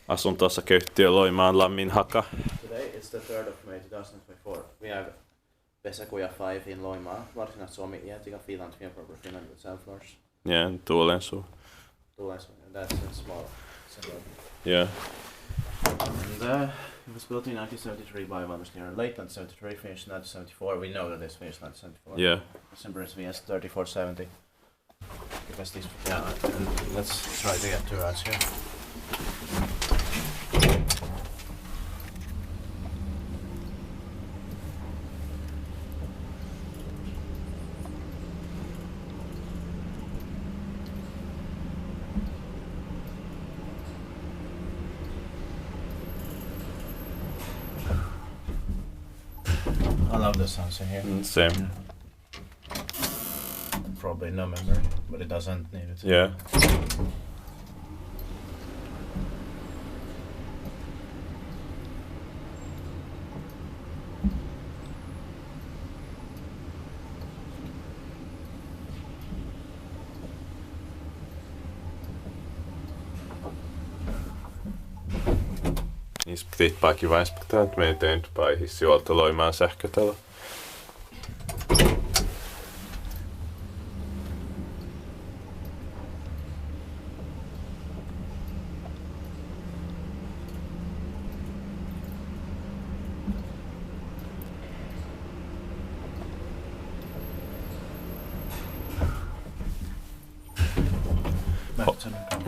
Asun tuossa köyhtiö Loimaan Lamminhaka. Today is the 3rd of May 2024. We have Pesäkuja 5 in Loimaa, varsinaisesti Suomi Jätika Finland, Finland with self-floors. Yeah, Tuulensuu. That's a small suburb. Yeah. And it was built in 1973 by ValmetSchlieren. Late 1973, finished in 1974. We know that it's finished in 1974. Yeah. December VS 3470. Because these, yeah, and let's try to get two rods here. I love the sounds in here. Same. Probably no memory, but it doesn't need it. Yeah. Inspektiert vai inspektēt, meidän paihissi olta Loimaan sähkötalo.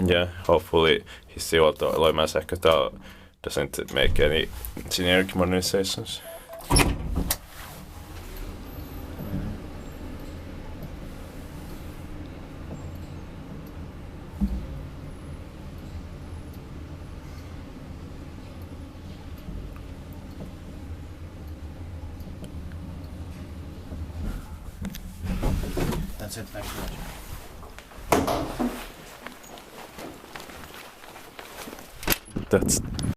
Yeah, hopefully his olta Loimaan sähkötalo doesn't make any generic modernizations. That's it, thanks so much. That's